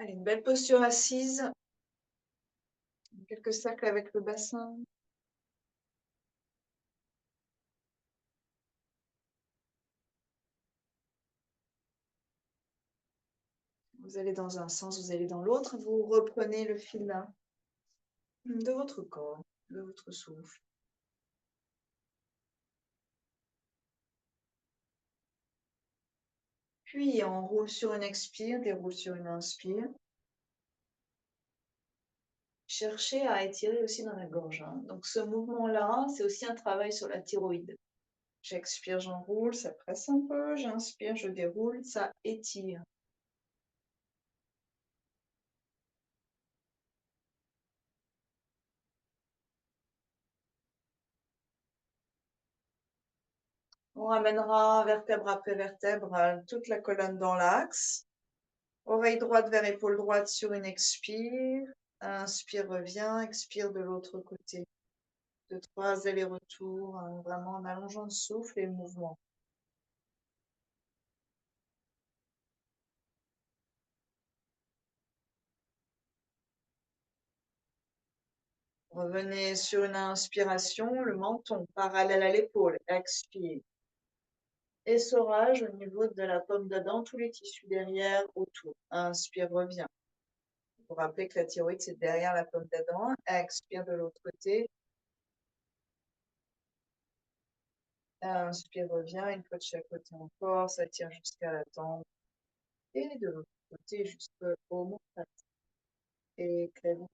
Allez, une belle posture assise. Quelques cercles avec le bassin. Vous allez dans un sens, vous allez dans l'autre. Vous reprenez le fil de votre corps, de votre souffle. Puis on roule sur une expire, déroule sur une inspire. Cherchez à étirer aussi dans la gorge, hein. Donc ce mouvement-là, c'est aussi un travail sur la thyroïde. J'expire, j'enroule, ça presse un peu. J'inspire, je déroule, ça étire. On ramènera vertèbre après vertèbre toute la colonne dans l'axe. Oreille droite vers épaule droite sur une expire. Inspire, revient. Expire de l'autre côté. 2, 3 allers-retours, vraiment en allongeant le souffle et le mouvement. Revenez sur une inspiration, le menton parallèle à l'épaule. Expire. Essorage au niveau de la paume de dent, tous les tissus derrière, autour. Inspire, revient. Pour rappeler que la thyroïde, c'est derrière la paume de dent. Expire de l'autre côté. Inspire, revient. Une fois de chaque côté encore. Ça tire jusqu'à la tempe. Et de l'autre côté jusqu'au omoplate et clavicle.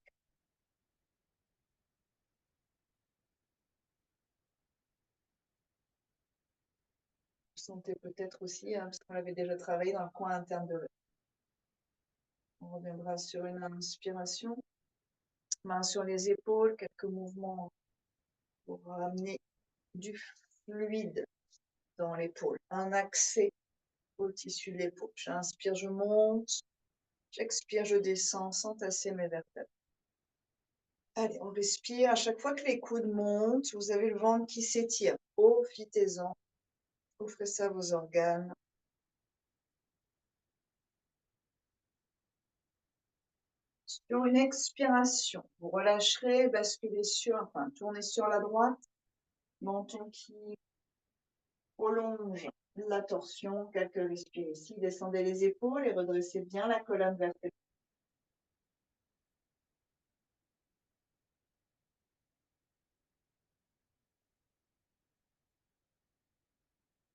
Vous sentez peut-être aussi, parce qu'on l'avait déjà travaillé dans le coin interne de l'œil. On reviendra sur une inspiration. Main sur les épaules, quelques mouvements pour ramener du fluide dans l'épaule. Un accès au tissu de l'épaule. J'inspire, je monte. J'expire, je descends sans tasser mes vertèbres. Allez, on respire. À chaque fois que les coudes montent, vous avez le ventre qui s'étire. Profitez-en. Offrez ça à vos organes. Sur une expiration, vous relâcherez, basculez tournez sur la droite, menton qui prolonge la torsion, quelques respires ici, descendez les épaules et redressez bien la colonne vertébrale.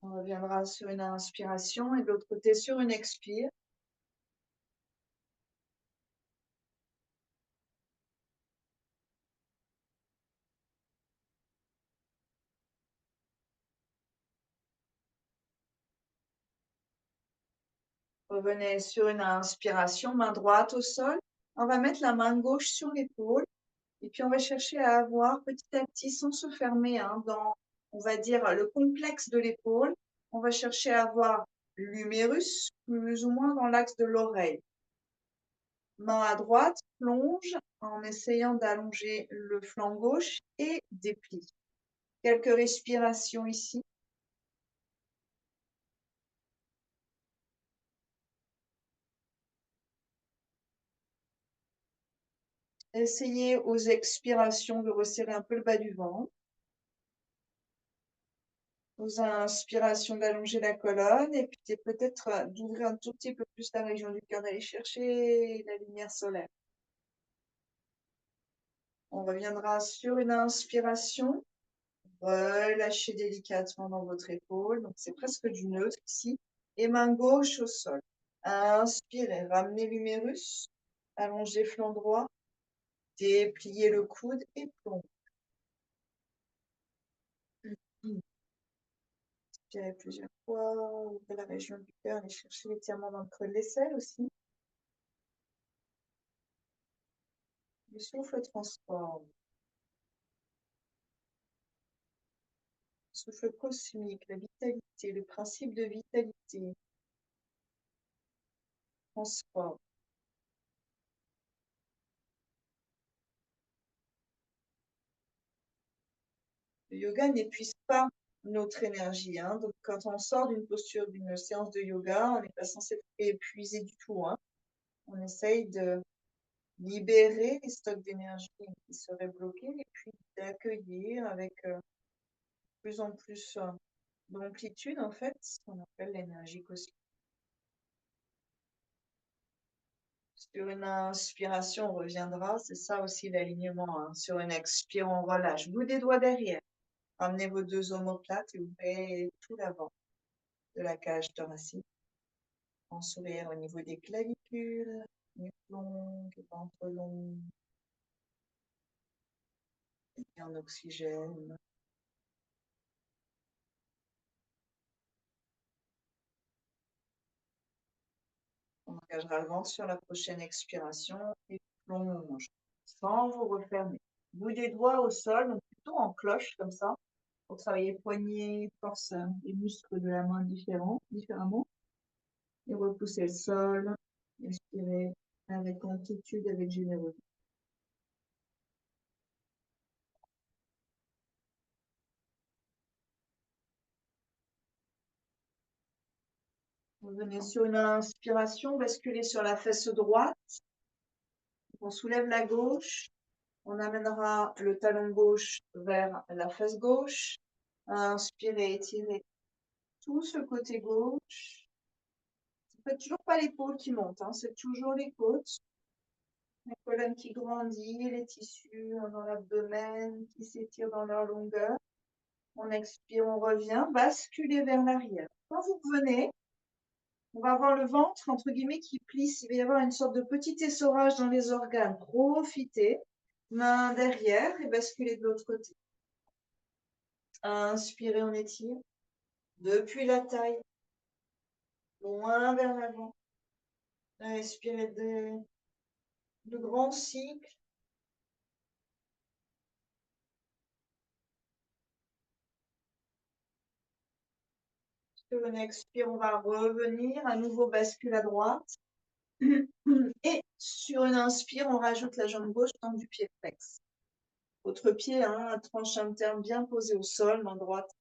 On reviendra sur une inspiration et de l'autre côté sur une expire. Revenez sur une inspiration, main droite au sol. On va mettre la main gauche sur l'épaule et puis on va chercher à avoir petit à petit, sans se fermer, dans, on va dire, le complexe de l'épaule, on va chercher à avoir l'humérus plus ou moins dans l'axe de l'oreille. Main à droite, plonge en essayant d'allonger le flanc gauche et déplie. Quelques respirations ici. Essayez aux expirations de resserrer un peu le bas du ventre. Aux inspirations d'allonger la colonne et puis peut-être d'ouvrir un tout petit peu plus la région du cœur, d'aller chercher la lumière solaire. On reviendra sur une inspiration. Relâchez délicatement dans votre épaule. Donc c'est presque du neutre ici. Et main gauche au sol. Inspirez, ramenez l'humérus. Allongez flanc droit. Dépliez le coude et plongez. Inspirez plusieurs fois. Ouvrez la région du cœur et cherchez l'étirement dans le creux de l'aisselle aussi. Le souffle transforme. Le souffle cosmique, la vitalité, le principe de vitalité transforme. Le yoga n'épuise pas notre énergie, hein. Donc, quand on sort d'une posture, d'une séance de yoga, on n'est pas censé être épuisé du tout, hein. On essaye de libérer les stocks d'énergie qui seraient bloqués et puis d'accueillir avec plus en plus d'amplitude, en fait, ce qu'on appelle l'énergie cosmique. Sur une inspiration, on reviendra, c'est ça aussi l'alignement, hein. Sur une expire, on relâche. Bout des doigts derrière. Ramenez vos deux omoplates et ouvrez tout l'avant de la cage thoracique. En sourire au niveau des clavicules, nuque longue, ventre long, et en oxygène. On engagera le ventre sur la prochaine expiration et plonge sans vous refermer. Bout des doigts au sol, donc plutôt en cloche comme ça, pour travailler poignet, force et muscles de la main différemment. Et repousser le sol. Expirez avec amplitude, avec générosité. Vous venez sur une inspiration, basculez sur la fesse droite. On soulève la gauche. On amènera le talon gauche vers la fesse gauche. Inspirez, étirez tout ce côté gauche. Ce n'est toujours pas l'épaule qui monte, hein, c'est toujours les côtes. La colonne qui grandit, les tissus dans l'abdomen qui s'étirent dans leur longueur. On expire, on revient, basculez vers l'arrière. Quand vous revenez, on va avoir le ventre, entre guillemets, qui plisse. Il va y avoir une sorte de petit essorage dans les organes. Profitez. Main derrière et basculez de l'autre côté. Inspirez, on étire. Depuis la taille, loin vers l'avant. Expirez de grands cycles. Sur une expire, on va revenir. À nouveau, bascule à droite. Et sur une inspire, on rajoute la jambe gauche dans du pied flex. Votre pied, hein, tranche interne bien posée au sol, main droite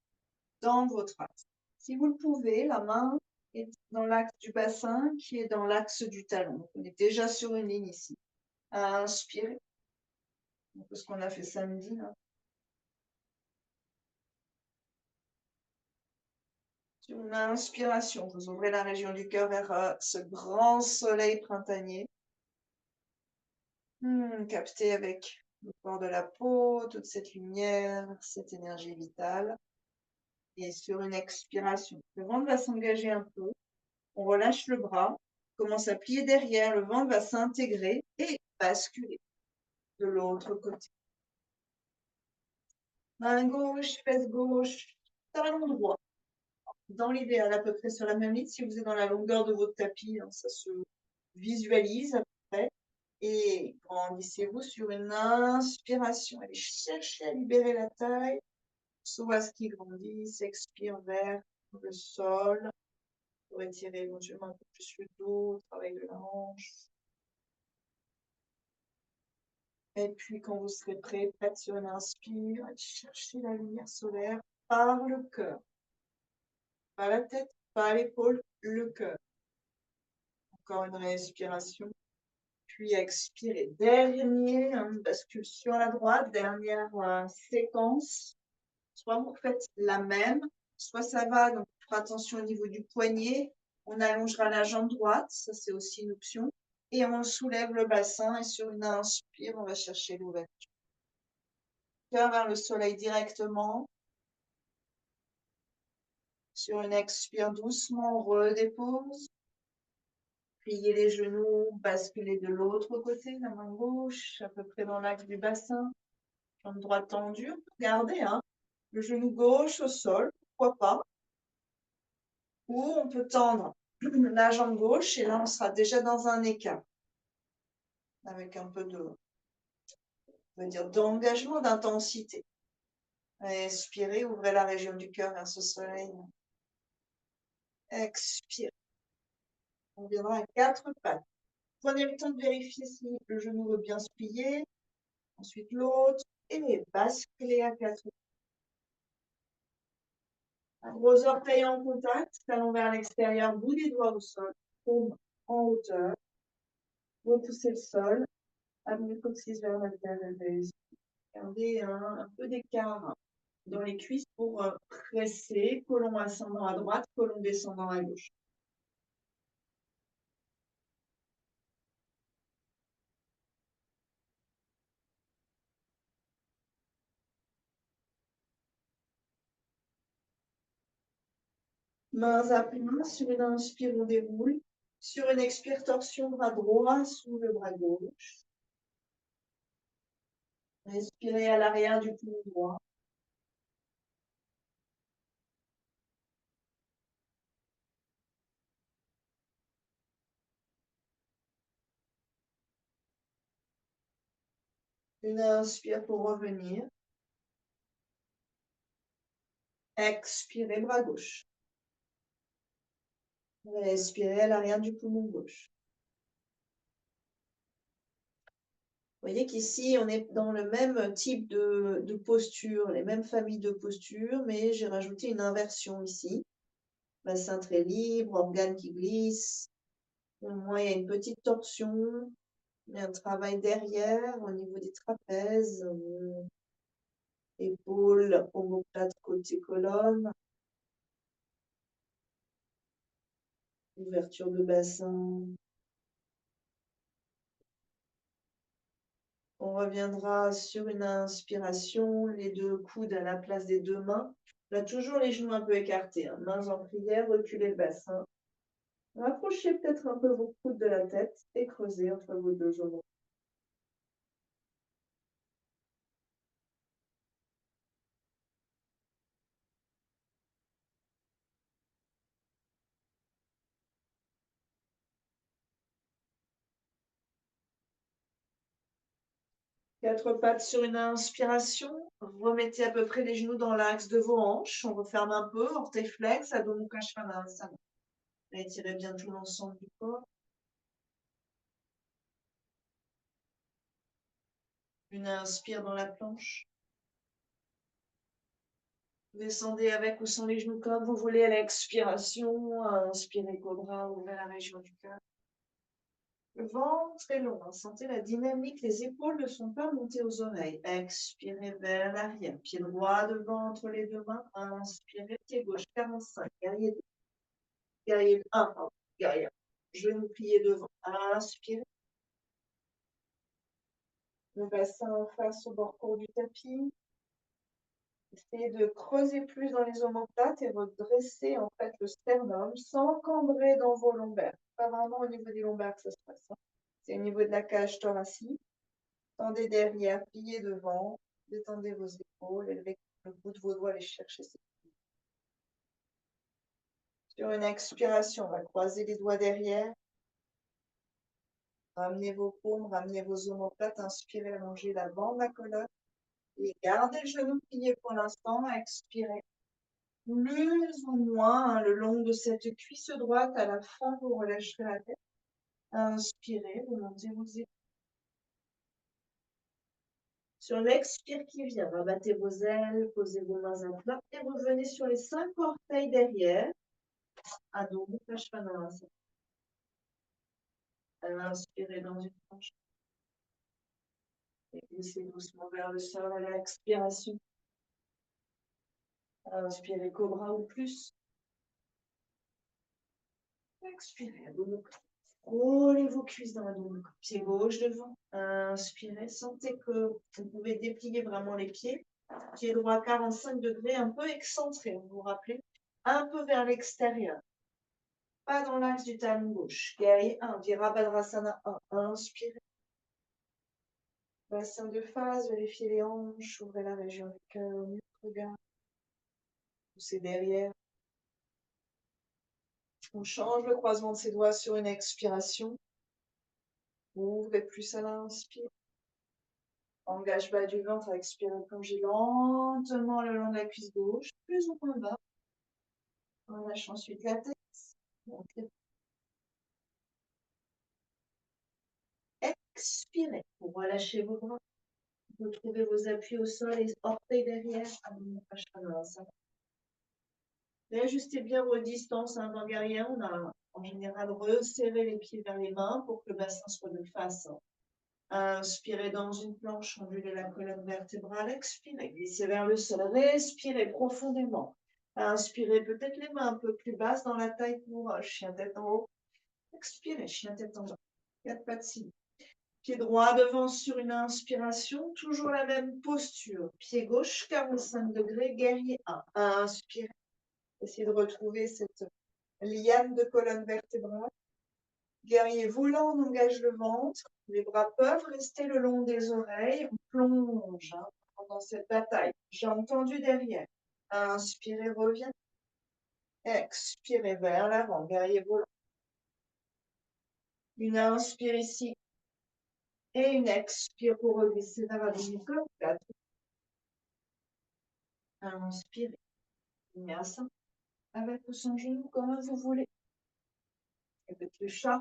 dans votre axe. Si vous le pouvez, la main est dans l'axe du bassin qui est dans l'axe du talon. On est déjà sur une ligne ici. Inspirez. Un peu ce qu'on a fait samedi. Là. Sur une inspiration, vous ouvrez la région du cœur vers ce grand soleil printanier. Captez avec le corps de la peau toute cette lumière, cette énergie vitale. Et sur une expiration, le ventre va s'engager un peu. On relâche le bras, commence à plier derrière, le ventre va s'intégrer et basculer de l'autre côté. Main gauche, fesse gauche, talon droit. Dans l'idéal, à peu près sur la même ligne, si vous êtes dans la longueur de votre tapis, hein, ça se visualise à peu près. Et grandissez-vous sur une inspiration. Allez chercher à libérer la taille. Psoas qui grandit, s'expire vers le sol. Pour étirer éventuellement un peu plus le dos, travail de la hanche. Et puis, quand vous serez prêt, prête sur une inspire, allez chercher la lumière solaire par le cœur. Pas la tête, pas l'épaule, le cœur. Encore une respiration. Puis expirez. Dernier, bascule sur la droite, dernière séquence. Soit vous faites la même, soit ça va, donc on fera attention au niveau du poignet. On allongera la jambe droite, ça c'est aussi une option. Et on soulève le bassin et sur une inspire, on va chercher l'ouverture. Cœur vers le soleil directement. Sur une expire doucement, on redépose. Pliez les genoux, basculez de l'autre côté, la main gauche, à peu près dans l'axe du bassin. Jambe droite tendue, gardez hein, le genou gauche au sol, pourquoi pas. Ou on peut tendre la jambe gauche et là on sera déjà dans un écart. Avec un peu de, on va dire, d'engagement, d'intensité. Expirez, ouvrez la région du cœur vers ce soleil. Expirez. On viendra à quatre pattes. Prenez le temps de vérifier si le genou veut bien se plier. Ensuite l'autre. Et basculez à quatre pattes. Gros orteils en contact, talons vers l'extérieur, bout des doigts au sol, paume en hauteur. repoussez le sol, amenez le coccyx vers la terre et gardez un peu d'écart dans les cuisses pour presser, côlon ascendant à droite, côlon descendant à gauche. Mains à plat, sur une inspire, on déroule. Sur une expire, torsion, bras droit sous le bras gauche. Respirez à l'arrière du poumon droit. Une inspire pour revenir. Expirez, bras gauche. Respirez à l'arrière du poumon gauche. Vous voyez qu'ici, on est dans le même type de posture, les mêmes familles de postures, mais j'ai rajouté une inversion ici. Bassin très libre, organes qui glissent. Au moins, il y a une petite torsion. Il y a un travail derrière au niveau des trapèzes, épaules, omoplate, côté colonne. Ouverture de bassin. On reviendra sur une inspiration, les deux coudes à la place des deux mains. Là, toujours les genoux un peu écartés, hein. Mains en prière, reculez le bassin. Rapprochez peut-être un peu vos coudes de la tête et creusez entre vos deux genoux. Quatre pattes sur une inspiration. Remettez à peu près les genoux dans l'axe de vos hanches. On referme un peu, orteil flex, Adho Mukha Svanasana. Étirez bien tout l'ensemble du corps. Une inspire dans la planche. Descendez avec ou sans les genoux comme vous voulez à l'expiration. Inspirez cobra, ouvrez la région du cœur. Le ventre est long. Sentez la dynamique. Les épaules ne sont pas montées aux oreilles. Expirez vers l'arrière. Pied droit devant entre les deux mains. Inspirez. Pied gauche 45. Guerrier 2. Guerrier 1. Guerrier 1. Genou plié devant. Inspirez. Le bassin en face au bord court du tapis. Essayez de creuser plus dans les omoplates et redresser en fait le sternum sans cambrer dans vos lombaires. Pas vraiment au niveau des lombaires que ça se passe. Hein. C'est au niveau de la cage thoracique. Tendez derrière, pliez devant, détendez vos épaules, élevez le bout de vos doigts, allez chercher. Sur une expiration, on va croiser les doigts derrière. Ramenez vos paumes, ramenez vos omoplates, inspirez, allongez la bande, la colonne. Et gardez le genou plié pour l'instant, expirez. Plus ou moins le long de cette cuisse droite, à la fin, vous relâcherez la tête. Inspirez, vous montez vos épaules. Sur l'expire qui vient, rabattez vos ailes, posez vos mains à plat et revenez sur les 5 orteils derrière. Adho Mukha Svanasana. Inspirez dans une planche. Et glissez doucement vers le sol à l'expiration. Inspirez cobra ou plus. Expirez, Adho Mukha. Roulez vos cuisses dans Adho Mukha. Pied gauche devant. Inspirez. Sentez que vous pouvez déplier vraiment les pieds. Pied droit 45 degrés, un peu excentré, vous vous rappelez. Un peu vers l'extérieur. Pas dans l'axe du talon gauche. Guerrier 1, Virabhadrasana 1. Inspirez. Bassin de face, vérifiez les hanches, ouvrez la région du cœur, regard. Poussez derrière. On change le croisement de ses doigts sur une expiration. Ouvrez plus à l'inspire. Engage bas du ventre, expirez, plongez lentement le long de la cuisse gauche, plus ou moins bas. On lâche ensuite la tête. Expirez pour relâcher vos bras. Retrouvez vos appuis au sol et orteils derrière. Réajustez bien vos distances hein, dans guerrier. On a en général resserré les pieds vers les mains pour que le bassin soit de face. Inspirez dans une planche, ondulez la colonne vertébrale, expirez, glissez vers le sol, respirez profondément. Inspirez peut-être les mains un peu plus basses dans la taille pour chien tête en haut. Expirez, chien tête en bas. 4 pattes cibles. Pied droit devant sur une inspiration, toujours la même posture. Pied gauche, 45 degrés, guerrier 1. Inspirez. Essayez de retrouver cette liane de colonne vertébrale. Guerrier volant, on engage le ventre. Les bras peuvent rester le long des oreilles. On plonge hein, pendant cette bataille. Jambes tendues derrière. Inspirez, revient. Expirez vers l'avant, guerrier volant. Une inspire ici. Et une expire pour reglisser vers la demi-corde. 4. Inspirez. Vinyasa. Avec ou sans genou, comme vous voulez. Avec le chat.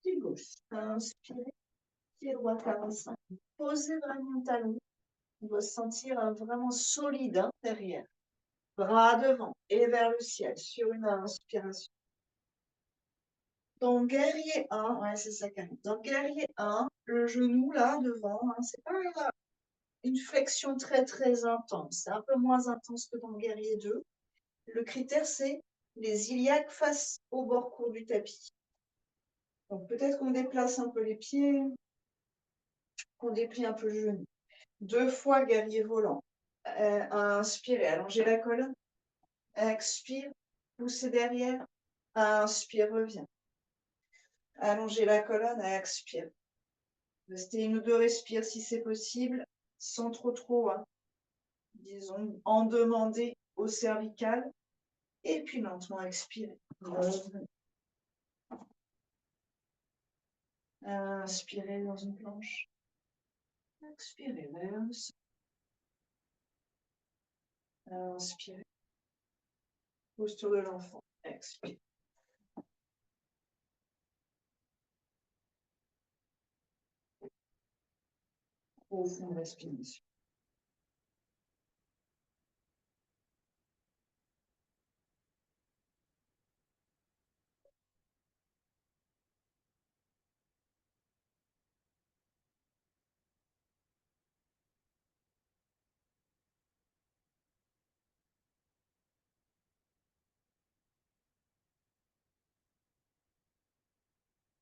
Pied gauche. Inspirez. Pied droit, 45. Posez vraiment le talon. On doit se sentir vraiment solide hein, derrière. Bras devant et vers le ciel sur une inspiration. Dans guerrier 1, ouais, c'est ça, Karine. Dans guerrier 1, le genou là devant, hein, c'est pas une flexion très très intense. C'est un peu moins intense que dans guerrier 2. Le critère, c'est les iliaques face au bord court du tapis. Donc peut-être qu'on déplace un peu les pieds, qu'on déplie un peu le genou. 2 fois guerrier volant. Inspirez, allongez la colonne. Expire, poussez derrière. Inspire, revient. Allongez la colonne, expire. Restez 1 ou 2 respires si c'est possible, sans trop, hein, disons, en demander au cervical. Et puis lentement expirez. Inspirez dans une planche. Expirez vers le sol. Inspirez. Posture de l'enfant. Expire. Profonde respiration.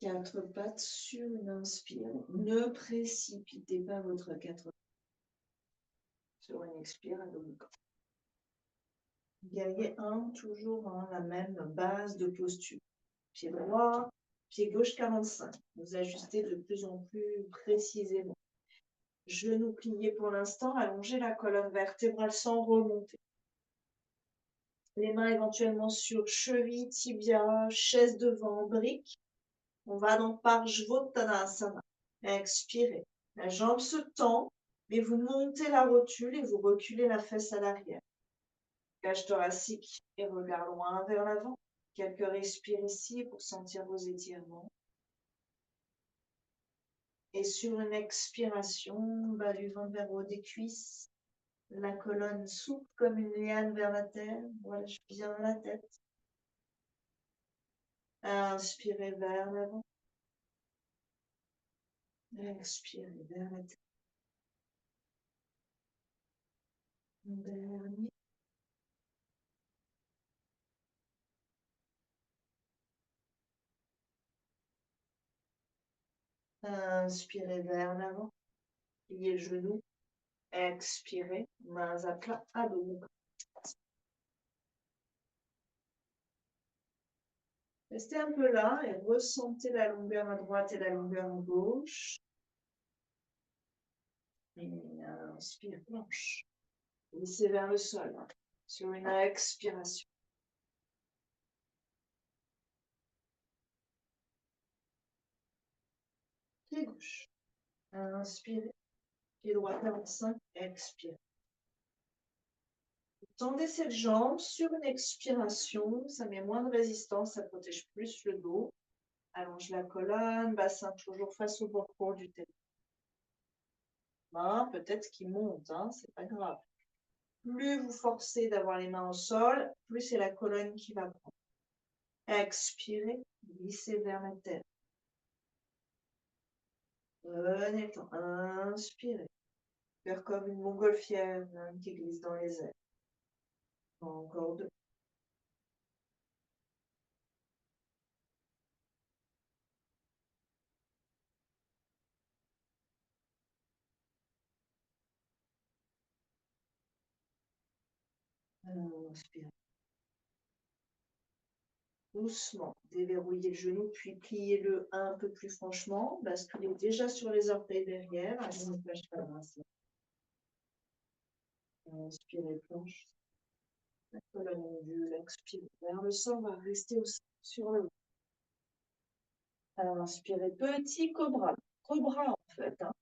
Quatre pattes sur une inspire. Ne précipitez pas votre 4 pattes. Sur une expire à demi-corps. Guerrier 1, toujours hein, la même base de posture. Pied droit, pied gauche 45. Vous ajustez de plus en plus précisément. Genoux pliés pour l'instant, allongez la colonne vertébrale sans remonter. Les mains éventuellement sur cheville, tibia, chaise devant, brique. On va donc par Jvottanasana. Expirez. La jambe se tend, mais vous montez la rotule et vous reculez la fesse à l'arrière. Cage thoracique et regard loin vers l'avant. Quelques respires ici pour sentir vos étirements. Et sur une expiration, bas du ventre vers haut des cuisses. La colonne souple comme une liane vers la terre. Voilà, je bien la tête. Inspirez vers l'avant. Expirez vers la tête. Dernier. Inspirez vers l'avant. Pliez le genou. Expirez. Mains à plat, à dos. Restez un peu là et ressentez la longueur à droite et la longueur à gauche. Et inspire, planche. Glissez vers le sol sur une expiration. Pied gauche. Inspirez. Pied droit 45. Expire. Tendez cette jambe sur une expiration. Ça met moins de résistance, ça protège plus le dos. Allonge la colonne, bassin toujours face au bord court du tapis. mains, peut-être qu'ils montent, hein, c'est pas grave. Plus vous forcez d'avoir les mains au sol, plus c'est la colonne qui va prendre. Expirez, glissez vers la terre. Prenez le temps. Inspirez. Faire comme une montgolfière qui glisse dans les airs. Encore deux. Inspirez. Doucement, déverrouillez le genou, puis pliez-le un peu plus franchement. Basculez déjà sur les orteils derrière. Inspirez, planche. La colonne ondule, expirez. Vers le sang va rester sur le haut. Alors, inspirez, petit cobra. Cobra, en fait. Hein.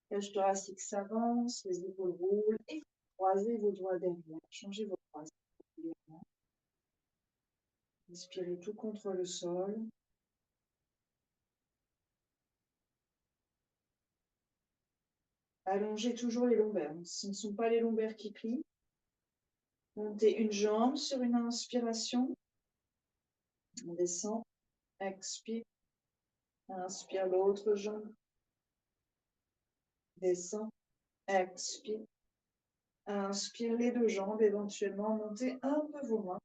Cage thoracique s'avance, les épaules roulent et croisez vos doigts derrière. Changez vos croisés. Inspirez tout contre le sol. Allongez toujours les lombaires. Ce ne sont pas les lombaires qui plient. Montez une jambe sur une inspiration. On descend. Expire. Inspire l'autre jambe. Descend. Expire. Inspire les deux jambes. Éventuellement, montez un peu vos mains.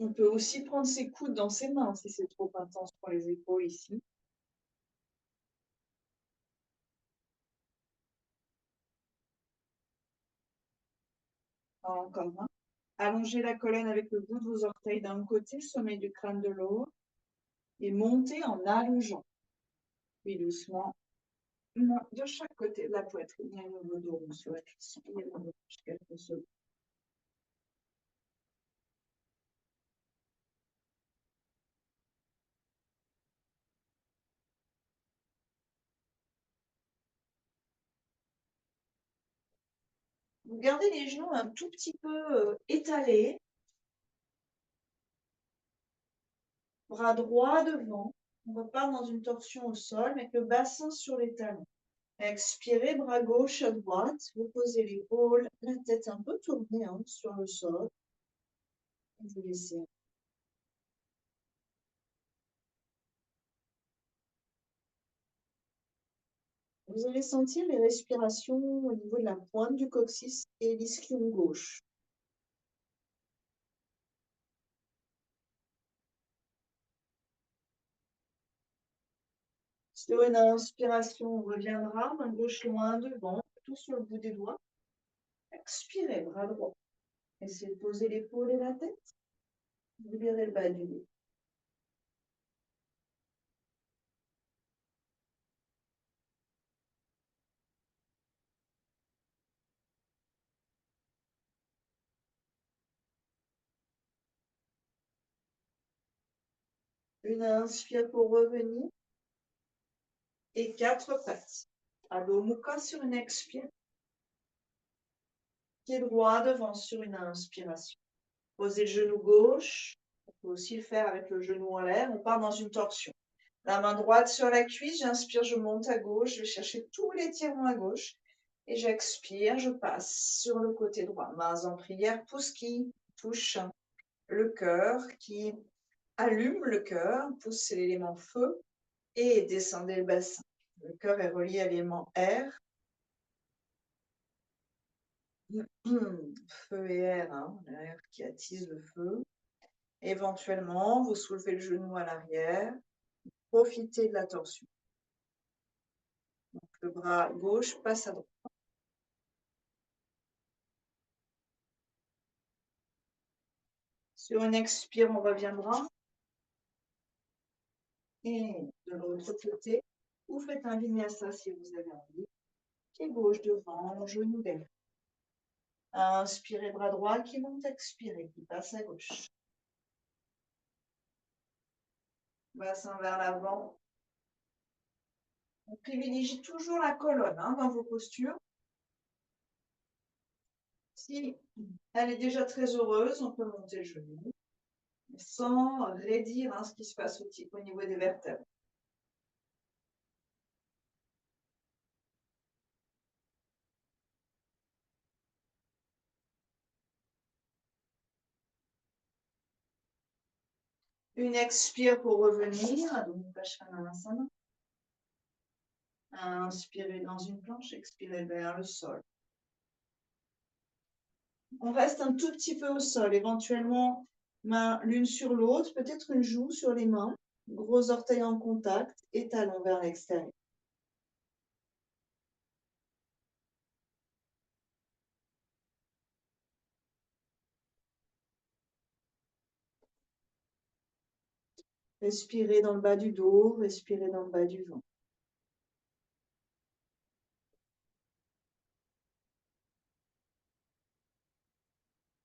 On peut aussi prendre ses coudes dans ses mains si c'est trop intense pour les épaules ici. Encore un. Allongez la colonne avec le bout de vos orteils d'un côté, sommet du crâne de l'autre, et montez en allongeant. Puis doucement, de chaque côté de la poitrine, il y a le dos sur la cuisse. Quelques secondes. Vous gardez les genoux un tout petit peu étalés, bras droit devant. On repart dans une torsion au sol, avec le bassin sur les talons. Expirez, bras gauche à droite. Vous posez l'épaule, la tête un peu tournée sur le sol. Et vous laissez. Vous allez sentir les respirations au niveau de la pointe du coccyx et l'ischio gauche. Sur une inspiration, on reviendra, main gauche loin devant, tout sur le bout des doigts. Expirez, bras droit. Essayez de poser l'épaule et la tête. Libérez le bas du dos. Une inspire pour revenir. Et 4 pattes. Adho Mukha sur une expire. Pied droit devant sur une inspiration. Posez le genou gauche. On peut aussi le faire avec le genou en l'air. On part dans une torsion. La main droite sur la cuisse. J'inspire, je monte à gauche. Je vais chercher tous les tirants à gauche. Et j'expire, je passe sur le côté droit. Mains en prière, pouce qui touche le cœur, qui allume le cœur. Pouce, c'est l'élément feu. Et descendez le bassin. Le cœur est relié à l'élément air. Feu et air, l'air qui attise le feu. Éventuellement, vous soulevez le genou à l'arrière. Profitez de la torsion. Donc, le bras gauche passe à droite. Sur une expire, on reviendra. Et de l'autre côté, vous faites un vinyasa si vous avez envie. Pied gauche devant, genou derrière. Inspirez, bras droit qui monte, expirez, qui passe à gauche. Bassin vers l'avant. On privilégie toujours la colonne dans vos postures. Si elle est déjà très heureuse, on peut monter le genou sans raidir ce qui se passe au niveau des vertèbres. Une expire pour revenir. Donc, inspirez dans une planche, expirez vers le sol. On reste un tout petit peu au sol, éventuellement main l'une sur l'autre, peut-être une joue sur les mains, gros orteils en contact et talons vers l'extérieur. Respirez dans le bas du dos, respirez dans le bas du ventre.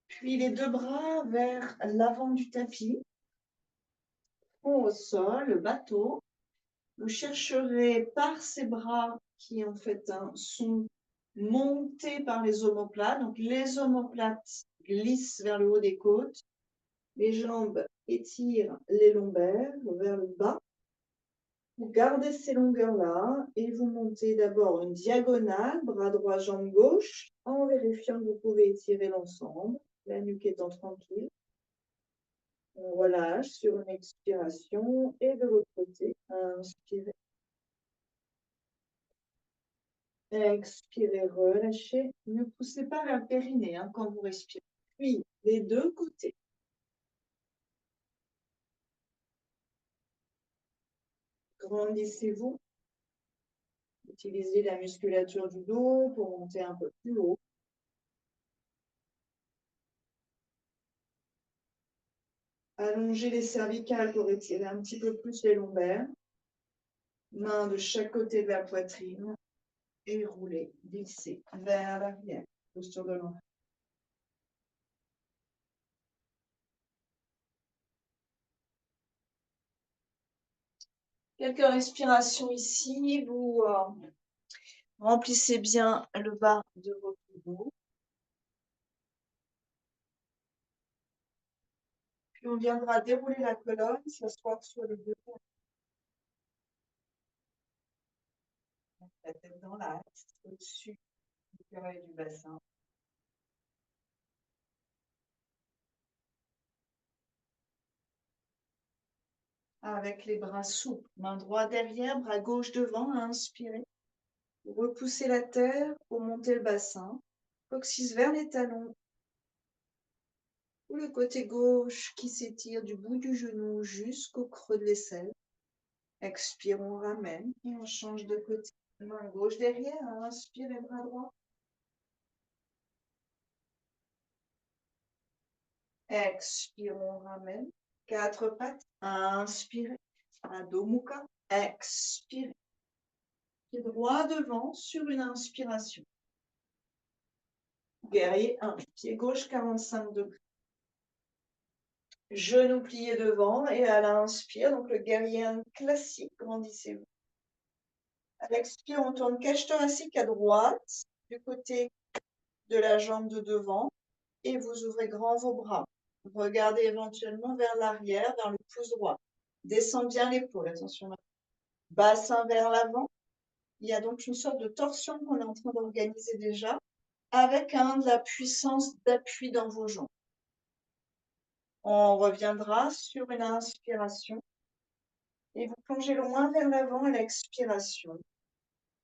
Puis les deux bras vers l'avant du tapis, front au sol, le bateau. Vous chercherez par ces bras qui en fait sont montés par les omoplates. Donc les omoplates glissent vers le haut des côtes. Les jambes étirent les lombaires vers le bas. Vous gardez ces longueurs-là et vous montez d'abord une diagonale, bras droit, jambe gauche, en vérifiant que vous pouvez étirer l'ensemble, la nuque étant tranquille. On relâche sur une expiration et de l'autre côté, inspirez. Expirez, relâchez. Ne poussez pas vers le périnée quand vous respirez. Puis, les deux côtés. Grandissez-vous. Utilisez la musculature du dos pour monter un peu plus haut. Allongez les cervicales pour étirer un petit peu plus les lombaires. Mains de chaque côté de la poitrine. Et roulez, glissez vers l'arrière. Posture de l'enfant. Quelques respirations ici. Vous remplissez bien le bas de votre dos. Puis on viendra dérouler la colonne, s'asseoir sur les deux. La tête dans l'axe, au-dessus du cœur et du bassin. Avec les bras souples, main droite derrière, bras gauche devant, inspirez. Vous repoussez la terre pour monter le bassin. Coccyx vers les talons. Ou le côté gauche qui s'étire du bout du genou jusqu'au creux de l'aisselle. Expire, on ramène et on change de côté. Main gauche derrière, inspirez, bras droit. Expire, on ramène. Quatre pattes. Inspirez. Adho Mukha. Expirez. Pied droit devant sur une inspiration. Guerrier 1. Pied gauche 45 degrés. Genou plié devant et à l'inspire, donc le guerrier 1 classique, grandissez-vous. À l'expire, on tourne cage thoracique à droite, du côté de la jambe de devant, et vous ouvrez grand vos bras. Regardez éventuellement vers l'arrière, vers le pouce droit. Descend bien l'épaule, attention. Bassin vers l'avant. Il y a donc une sorte de torsion qu'on est en train d'organiser déjà, avec de la puissance d'appui dans vos jambes. On reviendra sur une inspiration et vous plongez loin vers l'avant à l'expiration.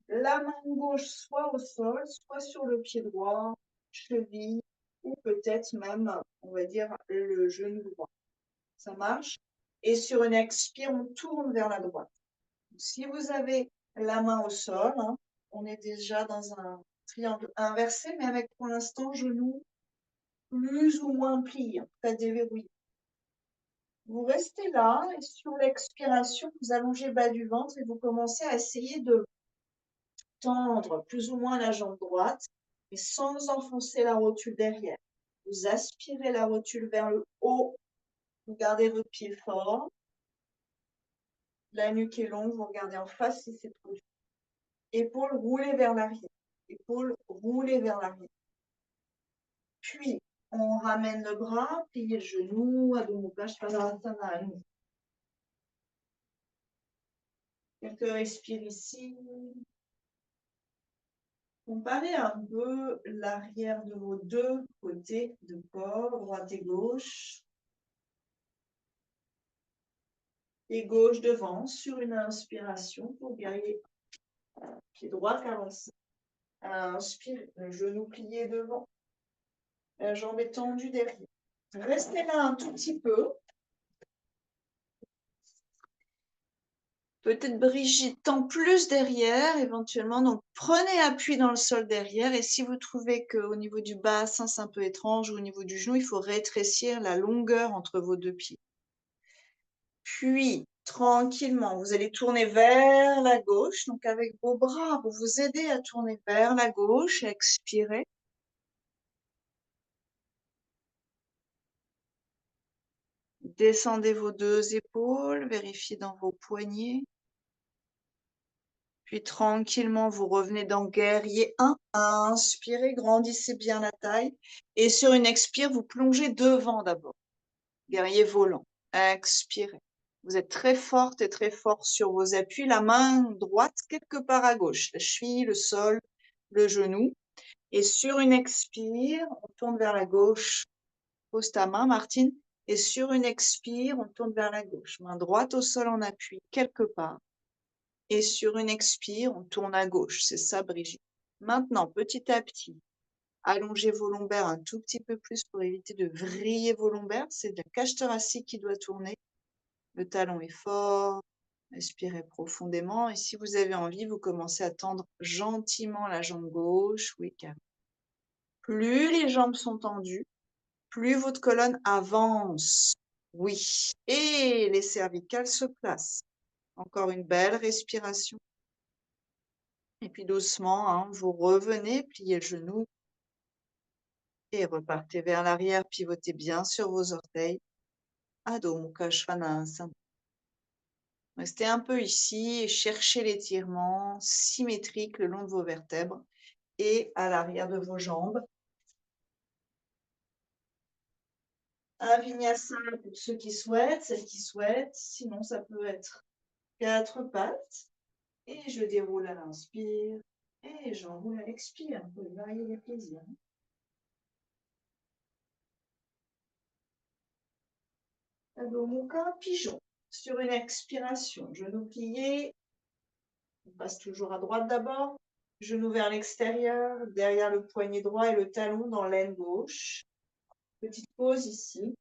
La main gauche soit au sol, soit sur le pied droit, cheville, ou peut-être même, on va dire, le genou droit. Ça marche? Et sur une expire, on tourne vers la droite. Si vous avez la main au sol, on est déjà dans un triangle inversé, mais avec pour l'instant genou plus ou moins plié, pas déverrouillé. Vous restez là et sur l'expiration, vous allongez le bas du ventre et vous commencez à essayer de tendre plus ou moins la jambe droite, mais sans enfoncer la rotule derrière. Vous aspirez la rotule vers le haut, vous gardez votre pied fort, la nuque est longue, vous regardez en face si c'est trop dur. Épaules roulées vers l'arrière, épaules roulées vers l'arrière. Puis, on ramène le bras, pliez le genou, Adho Mukha Svanasana à nous. Quelques respires ici. Comparez un peu l'arrière de vos deux côtés de corps, droite et gauche. Et gauche devant sur une inspiration pour guerrier. Pied droit 45. Inspire, le genou plié devant. La jambe est tendue derrière. Restez là un tout petit peu. Peut-être Brigitte tend plus derrière, éventuellement. Donc, prenez appui dans le sol derrière. Et si vous trouvez qu'au niveau du bassin, c'est un peu étrange, ou au niveau du genou, il faut rétrécir la longueur entre vos deux pieds. Puis, tranquillement, vous allez tourner vers la gauche. Donc, avec vos bras, vous vous aidez à tourner vers la gauche. Expirez. Descendez vos deux épaules. Vérifiez dans vos poignets. Puis tranquillement, vous revenez dans guerrier 1. Inspirez, grandissez bien la taille. Et sur une expire, vous plongez devant d'abord. Guerrier volant. Expirez. Vous êtes très forte et très fort sur vos appuis. La main droite quelque part à gauche. La cheville, le sol, le genou. Et sur une expire, on tourne vers la gauche. Pose ta main, Martine. Et sur une expire, on tourne vers la gauche. Main droite au sol en appui, quelque part. Et sur une expire, on tourne à gauche. C'est ça, Brigitte. Maintenant, petit à petit, allongez vos lombaires un tout petit peu plus pour éviter de vriller vos lombaires. C'est de la cage thoracique qui doit tourner. Le talon est fort. Respirez profondément. Et si vous avez envie, vous commencez à tendre gentiment la jambe gauche. Oui, car plus les jambes sont tendues, plus votre colonne avance. Oui. Et les cervicales se placent. Encore une belle respiration. Et puis doucement, hein, vous revenez, pliez le genou et repartez vers l'arrière, pivotez bien sur vos orteils. Adho Mukha Svanasana. Restez un peu ici et cherchez l'étirement symétrique le long de vos vertèbres et à l'arrière de vos jambes. Un vinyasa pour ceux qui souhaitent, celles qui souhaitent. Sinon, ça peut être 4 pattes. Et je déroule à l'inspire et j'enroule à l'expire. Vous pouvez varier les plaisirs. Adho Mukha Pigeon. Sur une expiration, genou plié, on passe toujours à droite d'abord, genou vers l'extérieur, derrière le poignet droit et le talon dans l'aine gauche. Petite pause ici.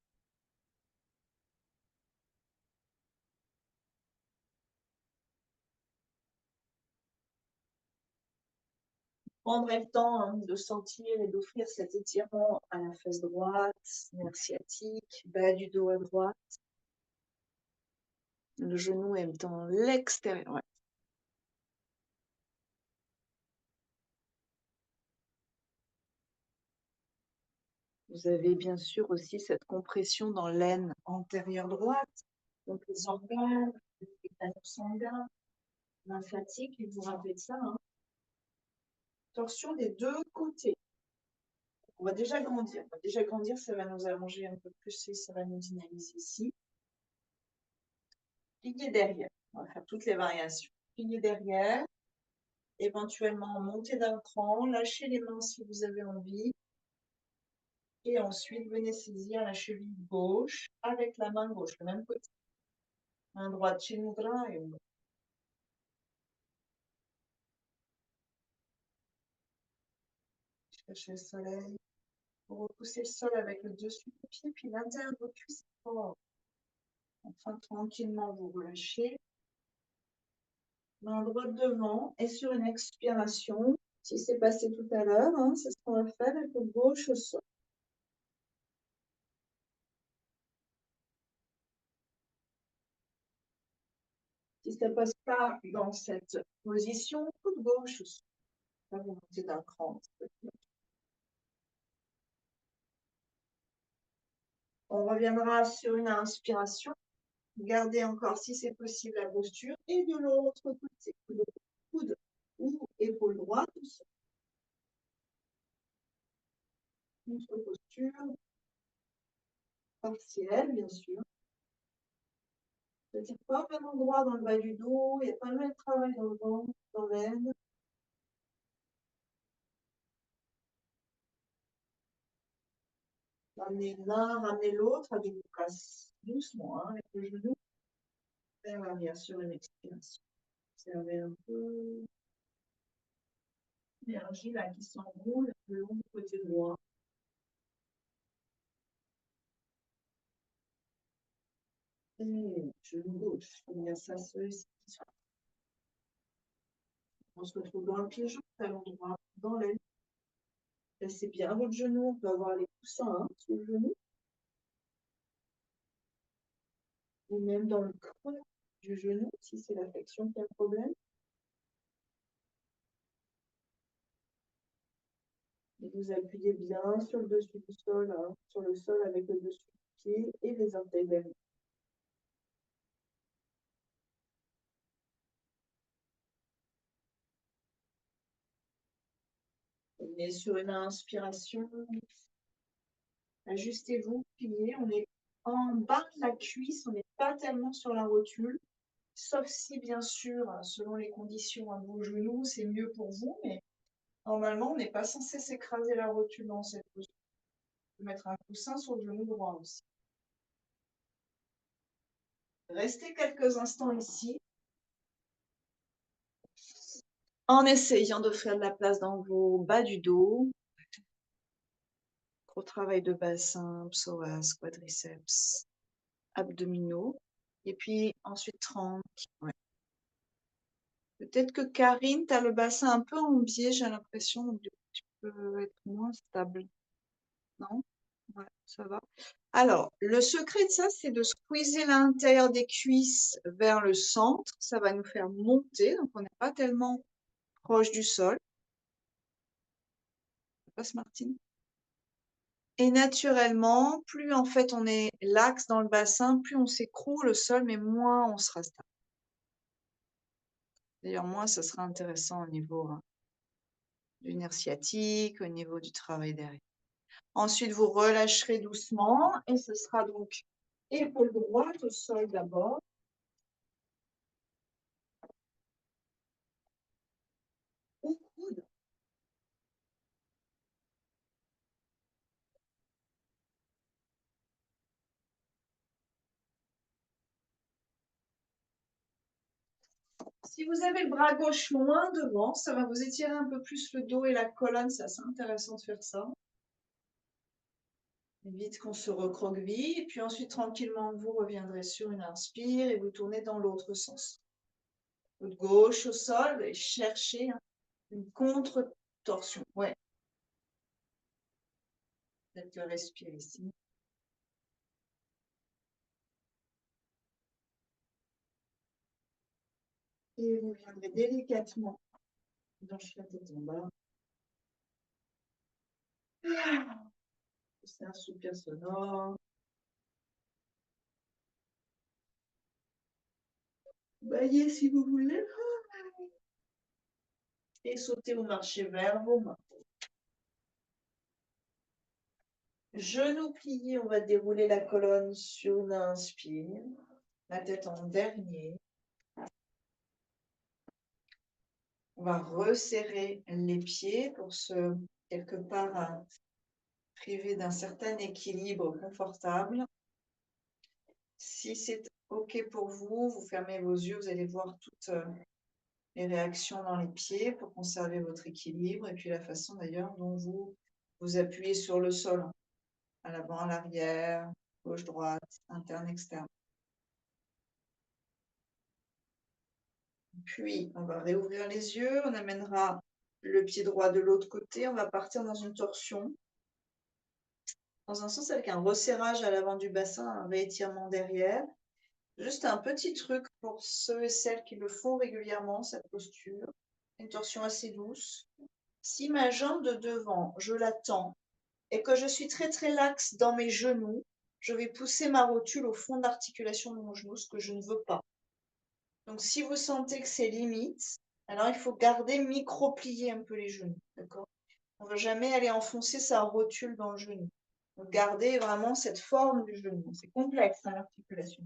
Prendrez le temps hein, de sentir et d'offrir cet étirement à la fesse droite, nerf sciatique, bas du dos à droite. Le genou est dans l'extérieur. Ouais. Vous avez bien sûr aussi cette compression dans l'aine antérieure droite, donc les organes, les canaux sanguins, lymphatiques, et vous rappelez de ça. Hein. Torsion des deux côtés. On va déjà grandir. On va déjà grandir, ça va nous allonger un peu plus et ça va nous dynamiser ici. Plier derrière. On va faire toutes les variations. Plier derrière. Éventuellement, monter d'un cran. Lâchez les mains si vous avez envie. Et ensuite, venez saisir la cheville gauche avec la main gauche, le même côté. Main droite, Chin Mudra et cherchez le soleil. Vous repoussez le sol avec le dessus du pied, puis l'intérieur de vos cuisses fort. Enfin, tranquillement, vous relâchez. Main droite devant et sur une expiration, si c'est passé tout à l'heure, hein, c'est ce qu'on va faire avec le gauche au sol. Si ça ne passe pas dans cette position, coup de gauche au sol. Là, vous montez d'un cran. On reviendra sur une inspiration. Gardez encore, si c'est possible, la posture. Et de l'autre côté, coude ou épaule droite au sol. Notre posture partielle, bien sûr. C'est-à-dire pas au même endroit dans le bas du dos, il n'y a pas le même travail dans le ventre, dans l'aine. Ramenez l'un, ramenez l'autre, avec vous casse doucement, hein, avec le genou. vers l'arrière sur une expiration. Observez un peu l'énergie là qui s'enroule le long du côté droit. Et genou gauche, il y a ça ici. On se retrouve dans le pied jaune, talon droit, dans l'aile. Placez bien votre genou, on peut avoir les coussins sur le genou. Ou même dans le creux du genou, si c'est la flexion qui a problème. Et vous appuyez bien sur le dessus du sol, sur le sol avec le dessus du pied et les orteils derrière. On est sur une inspiration. Ajustez-vous, pliez. On est en bas de la cuisse, on n'est pas tellement sur la rotule. Sauf si, bien sûr, selon les conditions à vos genoux, c'est mieux pour vous. Mais normalement, on n'est pas censé s'écraser la rotule dans cette posture. On peut mettre un coussin sur le genou droit aussi. Restez quelques instants ici. En essayant de faire de la place dans vos bas du dos. Gros travail de bassin, psoas, quadriceps, abdominaux. Et puis ensuite tranquille. Ouais. Peut-être que Karine, tu as le bassin un peu en biais, j'ai l'impression, donc du coup, tu peux être moins stable. Non? Ouais, ça va. Alors, le secret de ça, c'est de squeezer l'intérieur des cuisses vers le centre. Ça va nous faire monter, donc on n'est pas tellement proche du sol. Ça passe, Martine? Et naturellement, plus en fait on est l'axe dans le bassin, plus on s'écroule au sol, mais moins on sera stable. D'ailleurs, moins ça sera intéressant au niveau du nerf sciatique, au niveau du travail derrière. Ensuite, vous relâcherez doucement et ce sera donc épaule droite au sol d'abord. Ou coude. Si vous avez le bras gauche loin devant, ça va vous étirer un peu plus le dos et la colonne. C'est assez intéressant de faire ça. Vite qu'on se recroqueville. Et puis ensuite, tranquillement, vous reviendrez sur une inspire et vous tournez dans l'autre sens. Coude gauche au sol et cherchez une contre-torsion. Ouais. Peut-être respirer ici. Et vous viendrez délicatement dans la tête en bas. C'est un soupir sonore. Baillez si vous voulez. Et sautez ou marchez vers vos mains. Genoux pliés, on va dérouler la colonne sur l'inspire. La tête en dernier. On va resserrer les pieds pour se, quelque part, priver d'un certain équilibre confortable. Si c'est OK pour vous, vous fermez vos yeux, vous allez voir toutes les réactions dans les pieds pour conserver votre équilibre et puis la façon d'ailleurs dont vous vous appuyez sur le sol, à l'avant, à l'arrière, gauche, droite, interne, externe. Puis, on va réouvrir les yeux, on amènera le pied droit de l'autre côté, on va partir dans une torsion. Dans un sens avec un resserrage à l'avant du bassin, un réétirement derrière. Juste un petit truc pour ceux et celles qui le font régulièrement, cette posture. Une torsion assez douce. Si ma jambe de devant, je la tends et que je suis très très laxe dans mes genoux, je vais pousser ma rotule au fond de l'articulation de mon genou, ce que je ne veux pas. Donc si vous sentez que c'est limite, alors il faut garder micro-plier un peu les genoux, d'accord? On ne va jamais aller enfoncer sa rotule dans le genou. Donc gardez vraiment cette forme du genou. C'est complexe, l'articulation.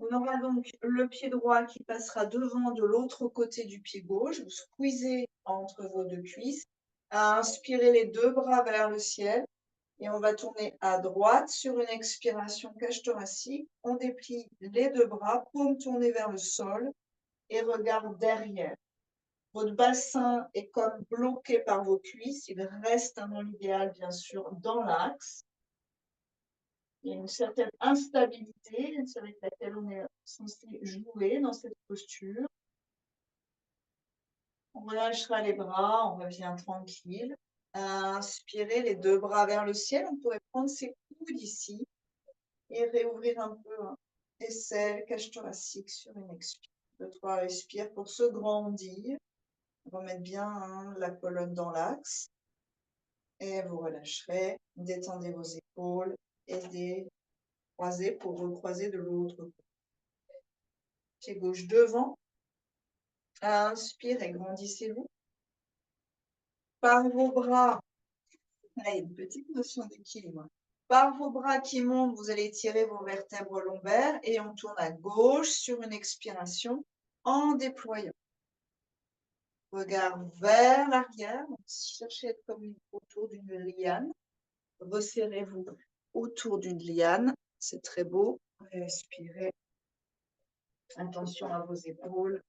On aura donc le pied droit qui passera devant de l'autre côté du pied gauche. Vous squeezez entre vos deux cuisses. À inspirer les deux bras vers le ciel. Et on va tourner à droite sur une expiration cage thoracique. On déplie les deux bras, paume tournée vers le sol et regard derrière. Votre bassin est comme bloqué par vos cuisses. Il reste dans l'idéal, bien sûr, dans l'axe. Il y a une certaine instabilité, c'est avec laquelle on est censé jouer dans cette posture. On relâchera les bras, on revient tranquille. Inspirez les deux bras vers le ciel. On pourrait prendre ses coudes ici et réouvrir un peu aisselle, cage thoracique sur une expire. 2-3 respire pour se grandir. Remettre bien la colonne dans l'axe. Et vous relâcherez. Détendez vos épaules et croisez pour recroiser de l'autre côté. Pied gauche devant. Inspirez, grandissez-vous. Par vos bras, là, il y a une petite notion d'équilibre. Par vos bras qui montent, vous allez tirer vos vertèbres lombaires et on tourne à gauche sur une expiration en déployant. Regard vers l'arrière, cherchez à être comme autour d'une liane. Resserrez-vous autour d'une liane, c'est très beau. Respirez. Attention à vos épaules.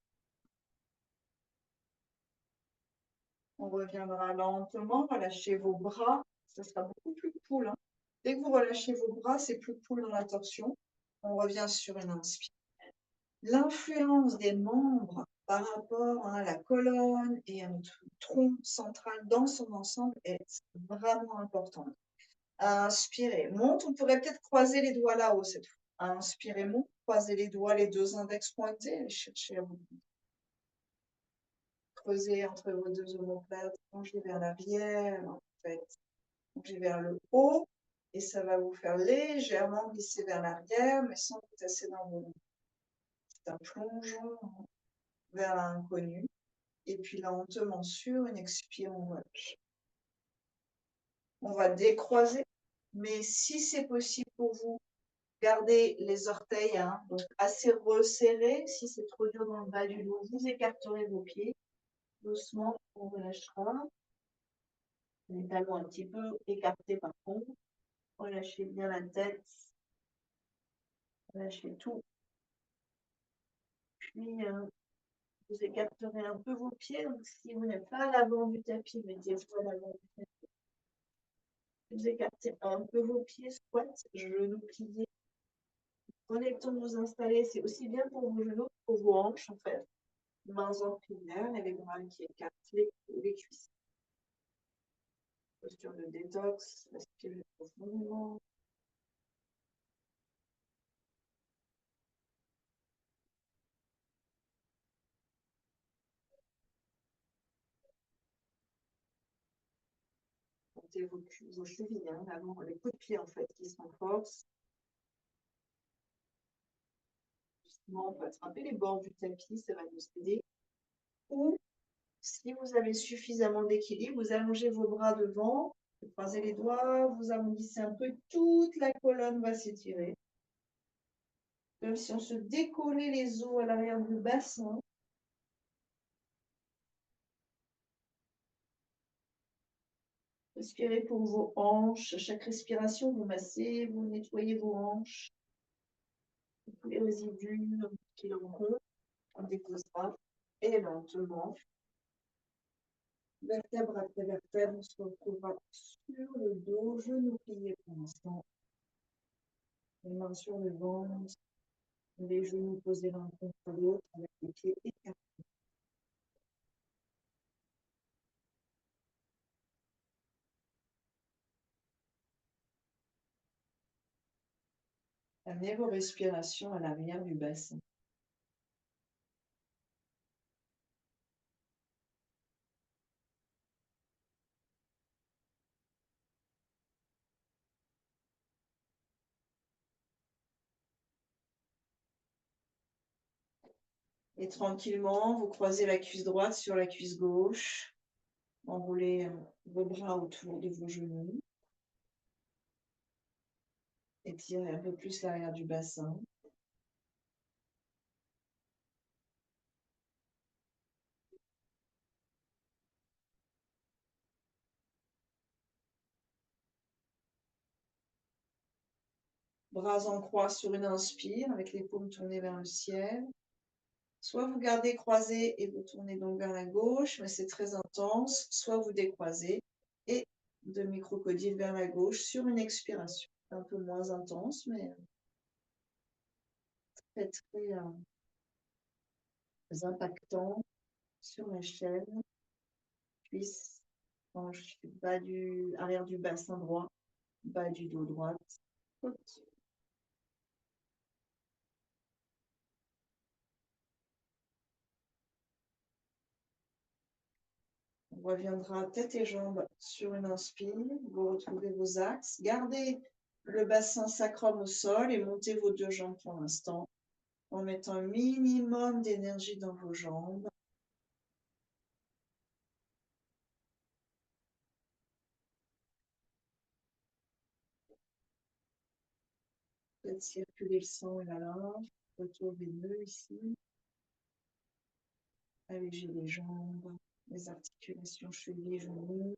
On reviendra lentement, relâchez vos bras, ça sera beaucoup plus cool. Hein. Dès que vous relâchez vos bras, c'est plus cool dans la torsion. On revient sur une inspire. L'influence des membres par rapport à la colonne et à notre tronc central dans son ensemble est vraiment importante. Inspirez, monte, on pourrait peut-être croiser les doigts là-haut cette fois. Inspirez, monte, croisez les doigts, les deux index pointés, et cherchez à vous creuser entre vos deux omoplates, plongez vers l'arrière, en fait, plongez vers le haut, et ça va vous faire légèrement glisser vers l'arrière, mais sans vous tasser dans vos mains. C'est un plongeon vers l'inconnu, et puis lentement sur une expire, on relâche. On va décroiser, mais si c'est possible pour vous, gardez les orteils donc assez resserrés. Si c'est trop dur dans le bas du dos, vous écarterez vos pieds. Doucement, on relâchera. Les talons un petit peu écartés par contre. Relâchez bien la tête. Relâchez tout. Puis, vous écarterez un peu vos pieds. Donc, si vous n'êtes pas à l'avant du tapis, mettez-vous à l'avant du tapis. Vous écartez un peu vos pieds, squat, genoux pliés. Prenez le temps de vous installer. C'est aussi bien pour vos genoux que pour vos hanches, en fait. Mains en primaire et les bras qui écartent les cuisses. Posture de détox, respirez profondément. Montez vos chevilles, les coups de pied en fait qui se renforcent. Justement, on peut attraper les bords du tapis, ça va nous aider. Ou si vous avez suffisamment d'équilibre, vous allongez vos bras devant, vous croisez les doigts, vous arrondissez un peu, toute la colonne va s'étirer. Comme si on se décollait les os à l'arrière du bassin. Respirez pour vos hanches. À chaque respiration, vous massez, vous nettoyez vos hanches. Tous les résidus qui en ont, on déposera. Et lentement, vertèbre après vertèbre, on se retrouvera sur le dos, genoux pliés pour l'instant. Les mains sur le ventre, les genoux posés l'un contre l'autre avec les pieds écartés. Amenez vos respirations à l'arrière du bassin. Et tranquillement, vous croisez la cuisse droite sur la cuisse gauche. Enroulez vos bras autour de vos genoux. Étirez un peu plus l'arrière du bassin. Bras en croix sur une inspire, avec les paumes tournées vers le ciel. Soit vous gardez croisés et vous tournez donc vers la gauche, mais c'est très intense. Soit vous décroisez et demi-crocodile vers la gauche sur une expiration. Un peu moins intense, mais très, très impactant sur la chaîne. Cuisse, hanche, bas du arrière du bassin droit, bas du dos droit. On reviendra tête et jambes sur une inspire. Vous retrouvez vos axes. Gardez le bassin sacrum au sol et montez vos deux jambes pour l'instant en mettant un minimum d'énergie dans vos jambes. Faites circuler le sang et la lymphe. Retour veineux ici. Allégez les jambes, les articulations chevilles, genoux.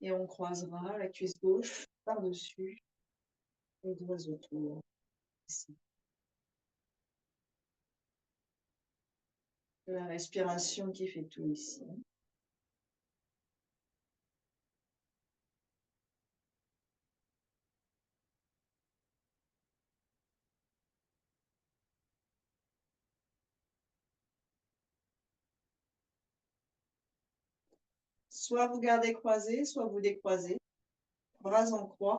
Et on croisera la cuisse gauche par-dessus les doigts autour. Ici. La respiration qui fait tout ici. Soit vous gardez croisé, soit vous décroisez. Bras en croix.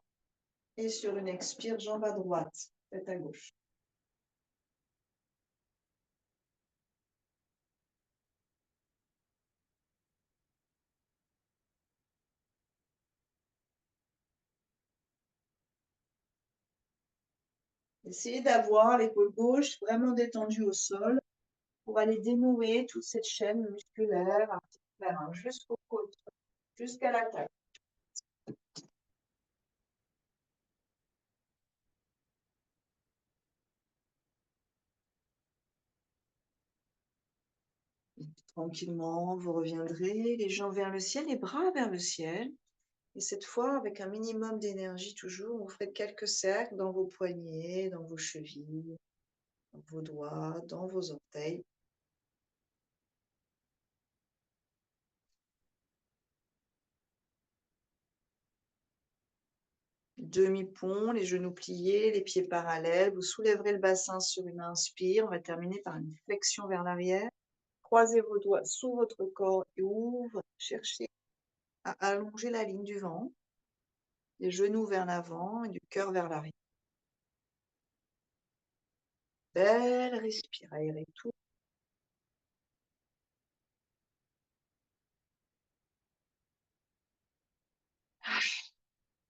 Et sur une expire, jambe à droite, tête à gauche. Essayez d'avoir l'épaule gauche vraiment détendue au sol pour aller dénouer toute cette chaîne musculaire, articulaire, jusqu'aux côtes, jusqu'à la taille. Tranquillement, vous reviendrez, les jambes vers le ciel, les bras vers le ciel. Et cette fois, avec un minimum d'énergie toujours, vous ferez quelques cercles dans vos poignets, dans vos chevilles, dans vos doigts, dans vos orteils. Demi-pont, les genoux pliés, les pieds parallèles. Vous soulèverez le bassin sur une inspire. On va terminer par une flexion vers l'arrière. Croisez vos doigts sous votre corps et ouvrez. Cherchez à allonger la ligne du ventre, les genoux vers l'avant et du cœur vers l'arrière. Belle respire, aérez tout.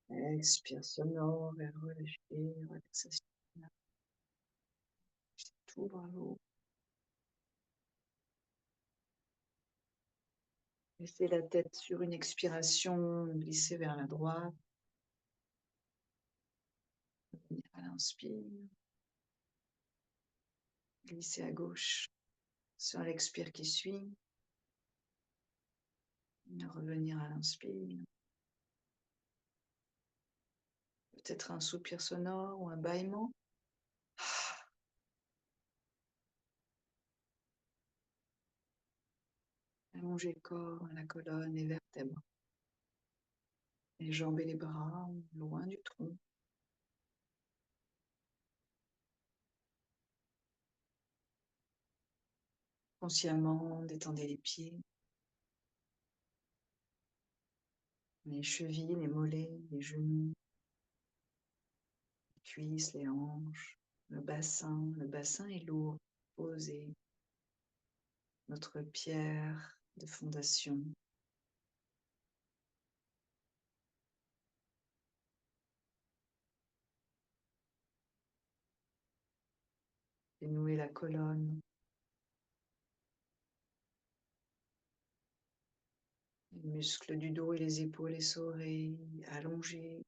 Expire sonore et relâchez, relaxation. Tout, bravo. Laissez la tête sur une expiration, glissez vers la droite. À l'inspire. Glissez à gauche. Sur l'expire qui suit. Revenir à l'inspire. Peut-être un soupir sonore ou un bâillement. Allongez le corps, la colonne, les vertèbres. Les jambes et les bras loin du tronc. Consciemment, détendez les pieds, les chevilles, les mollets, les genoux, les cuisses, les hanches, le bassin. Le bassin est lourd, posé. Notre pierre de fondation. Dénouez la colonne. Les muscles du dos et les épaules essorés, allongés.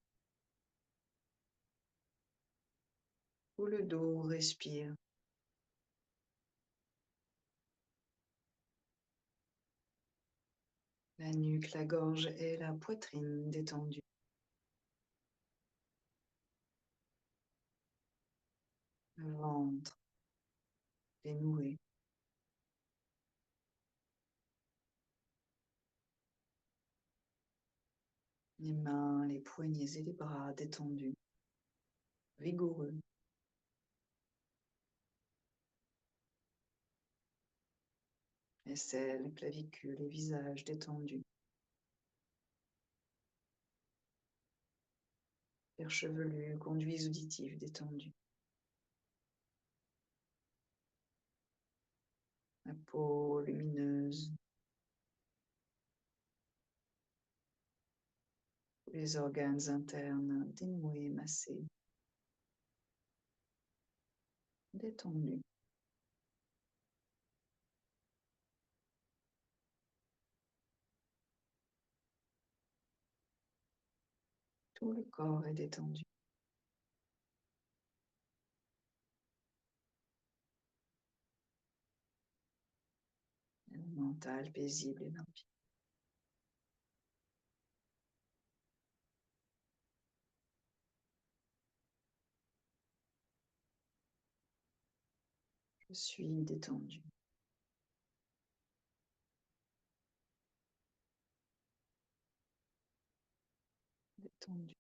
Ou le dos respire. La nuque, la gorge et la poitrine détendues. le ventre dénoué, les mains, les poignets et les bras détendus, vigoureux. Aisselles, clavicules et visage détendus. Cuir chevelu, conduits auditifs détendus. La peau lumineuse. Les organes internes dénoués, massés, détendus. Tout le corps est détendu. Le mental paisible et limpide. Je suis détendu. Détendu.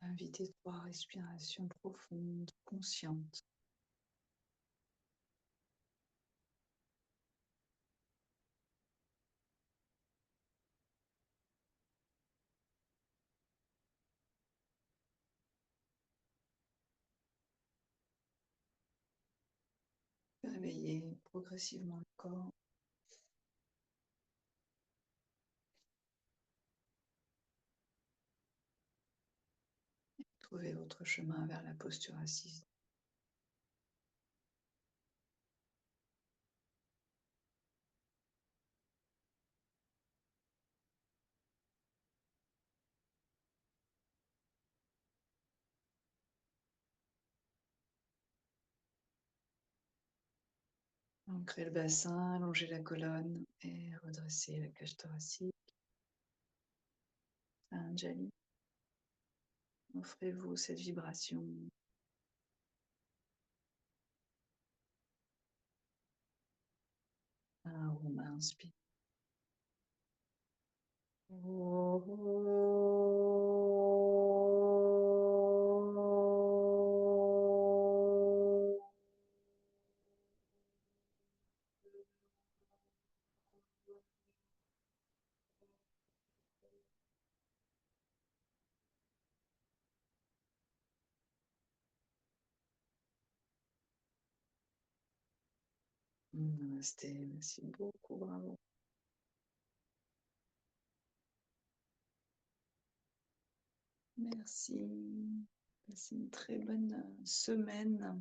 Invitez 3 respirations profondes, conscientes. Réveillez progressivement le corps. Trouvez votre chemin vers la posture assise. Ancrez le bassin, allongez la colonne et redressez la cage thoracique. Anjali. Offrez-vous cette vibration. Aroma, inspire. Namasté, merci beaucoup, bravo. Merci. Passez une très bonne semaine.